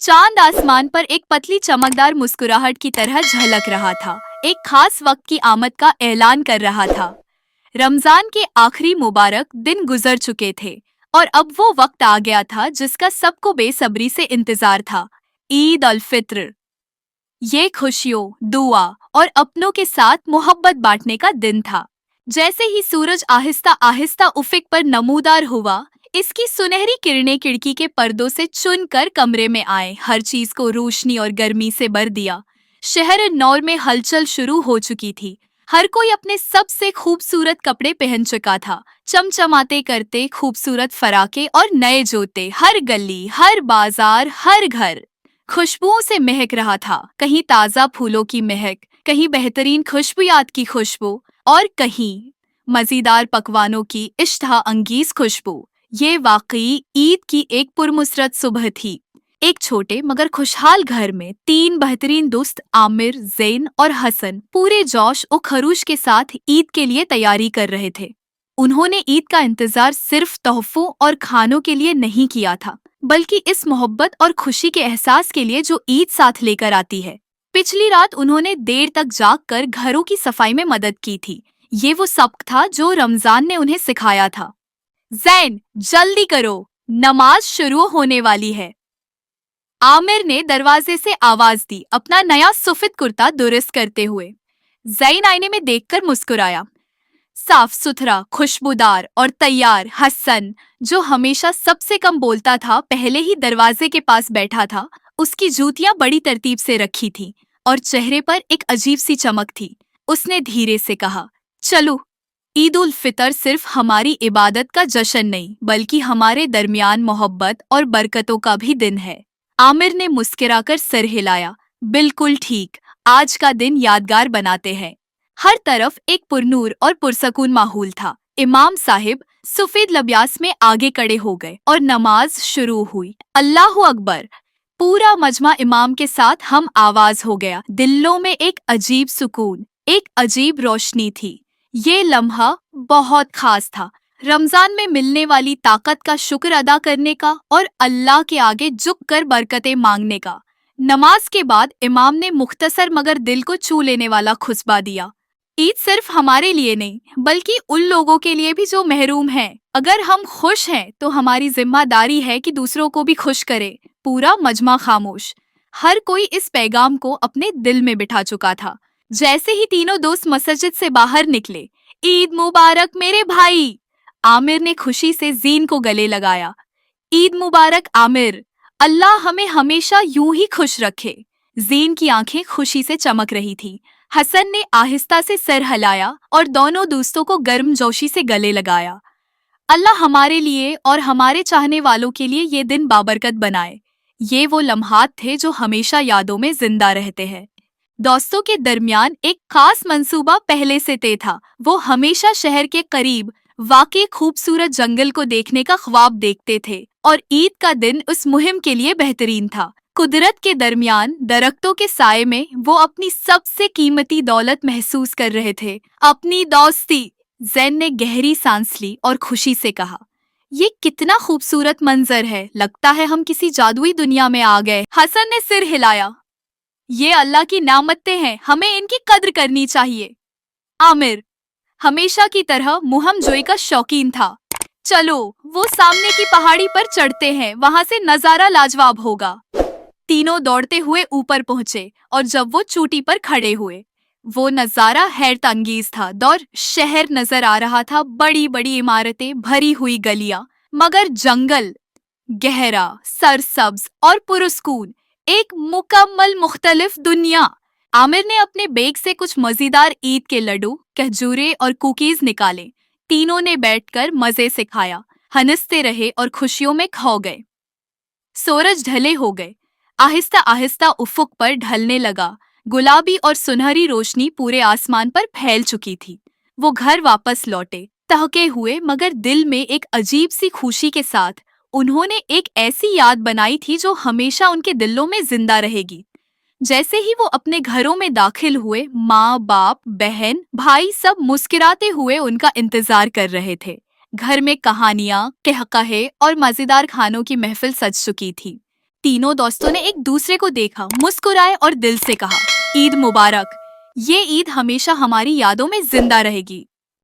चांद आसमान पर एक पतली चमकदार मुस्कुराहट की तरह झलक रहा था। एक खास वक्त की आमद का ऐलान कर रहा था। रमजान के आखिरी मुबारक दिन गुजर चुके थे और अब वो वक्त आ गया था जिसका सबको बेसब्री से इंतजार था। ईद उल फित्र। ये खुशियों, दुआ और अपनों के साथ मोहब्बत बांटने का दिन था। जैसे ही सूरज आहिस्ता आहिस्ता उफक पर नमूदार हुआ, इसकी सुनहरी किरणें खिड़की के पर्दों से चुनकर कमरे में आए, हर चीज को रोशनी और गर्मी से भर दिया। शहर नौर में हलचल शुरू हो चुकी थी। हर कोई अपने सबसे खूबसूरत कपड़े पहन चुका था, चमचमाते करते खूबसूरत फराके और नए जूते। हर गली, हर बाजार, हर घर खुशबुओं से महक रहा था। कहीं ताज़ा फूलों की महक, कहीं बेहतरीन खुशबुयात की खुशबू और कहीं मज़ेदार पकवानों की इश्तहा अंगीज खुशबू। ये वाकई ईद की एक पुरमसरत सुबह थी। एक छोटे मगर खुशहाल घर में तीन बेहतरीन दोस्त आमिर, ज़ैन और हसन पूरे जोश और खरूश के साथ ईद के लिए तैयारी कर रहे थे। उन्होंने ईद का इंतजार सिर्फ तोहफों और खानों के लिए नहीं किया था, बल्कि इस मोहब्बत और खुशी के एहसास के लिए जो ईद साथ लेकर आती है। पिछली रात उन्होंने देर तक जागकर घरों की सफाई में मदद की थी। ये वो सबक था जो रमजान ने उन्हें सिखाया था। ज़ैन, जल्दी करो, नमाज शुरू होने वाली है। आमिर ने दरवाजे से आवाज दी, अपना नया सफेद कुर्ता दुरुस्त करते हुए। ज़ैन आईने में देखकर मुस्कुराया। साफ सुथरा, खुशबूदार और तैयार हसन, जो हमेशा सबसे कम बोलता था, पहले ही दरवाजे के पास बैठा था। उसकी जूतियां बड़ी तरतीब से रखी थीं और चेहरे पर एक अजीब सी चमक थी। उसने धीरे से कहा, चलो, ईद उल फितर सिर्फ हमारी इबादत का जश्न नहीं, बल्कि हमारे दरमियान मोहब्बत और बरकतों का भी दिन है। आमिर ने मुस्कुराकर सर हिलाया। बिल्कुल ठीक, आज का दिन यादगार बनाते हैं। हर तरफ एक पुरनूर और पुरसकून माहौल था। इमाम साहिब सफेद लब्यास में आगे खड़े हो गए और नमाज शुरू हुई। अल्लाहु अकबर। पूरा मजमा इमाम के साथ हम आवाज हो गया। दिलों में एक अजीब सुकून, एक अजीब रोशनी थी। ये लम्हा बहुत खास था। रमजान में मिलने वाली ताकत का शुक्र अदा करने का और अल्लाह के आगे झुककर बरकतें मांगने का। नमाज के बाद इमाम ने मुख्तसर मगर दिल को छू लेने वाला खुतबा दिया। ईद सिर्फ हमारे लिए नहीं, बल्कि उन लोगों के लिए भी जो महरूम हैं। अगर हम खुश हैं तो हमारी जिम्मेदारी है कि दूसरों को भी खुश करें। पूरा मजमा खामोश। हर कोई इस पैगाम को अपने दिल में बिठा चुका था। जैसे ही तीनों दोस्त मस्जिद से बाहर निकले, ईद मुबारक मेरे भाई। आमिर ने खुशी से ज़ीन को गले लगाया। ईद मुबारक आमिर, अल्लाह हमें हमेशा यूं ही खुश रखे। ज़ीन की आंखें खुशी से चमक रही थी। हसन ने आहिस्ता से सर हिलाया और दोनों दोस्तों को गर्मजोशी से गले लगाया। अल्लाह हमारे लिए और हमारे चाहने वालों के लिए ये दिन बाबरकत बनाए। ये वो लम्हात थे जो हमेशा यादों में जिंदा रहते हैं। दोस्तों के दरमियान एक खास मंसूबा पहले से तय था। वो हमेशा शहर के करीब वाक़ई खूबसूरत जंगल को देखने का ख्वाब देखते थे और ईद का दिन उस मुहिम के लिए बेहतरीन था। कुदरत के दरमियान दरख्तों के साए में वो अपनी सबसे कीमती दौलत महसूस कर रहे थे, अपनी दोस्ती। ज़ैन ने गहरी सांस ली और खुशी से कहा, ये कितना खूबसूरत मंजर है, लगता है हम किसी जादुई दुनिया में आ गए। हसन ने सिर हिलाया। ये अल्लाह की नेमतें हैं, हमें इनकी कद्र करनी चाहिए। आमिर हमेशा की तरह मुहम जोई का शौकीन था। चलो, वो सामने की पहाड़ी पर चढ़ते हैं, वहां से नजारा लाजवाब होगा। तीनों दौड़ते हुए ऊपर पहुंचे और जब वो चोटी पर खड़े हुए, वो नजारा हैरत अंगेज था। दौर शहर नजर आ रहा था, बड़ी बड़ी इमारतें, भरी हुई गलियां, मगर जंगल गहरा, सरसब्ज और पुरस्कून, एक मुकम्मल मुख्तलिफ दुनिया। आमिर ने अपने बैग से कुछ मजेदार ईद के लड्डू, खजूरें और कुकीज निकाले। तीनों ने बैठकर मजे से खाया, हंसते रहे और खुशियों में खो गए। सूरज ढले हो गए, आहिस्ता आहिस्ता उफुक पर ढलने लगा। गुलाबी और सुनहरी रोशनी पूरे आसमान पर फैल चुकी थी। वो घर वापस लौटे, थके हुए मगर दिल में एक अजीब सी खुशी के साथ। उन्होंने एक ऐसी याद बनाई थी जो हमेशा उनके दिलों में जिंदा रहेगी। जैसे ही वो अपने घरों में दाखिल हुए, माँ, बाप, बहन, भाई सब मुस्कुराते हुए उनका इंतजार कर रहे थे। घर में कहानियां, कहकहे और मजेदार खानों की महफिल सज चुकी थी। तीनों दोस्तों ने एक दूसरे को देखा, मुस्कुराए और दिल से कहा, ईद मुबारक। ये ईद हमेशा हमारी यादों में जिंदा रहेगी।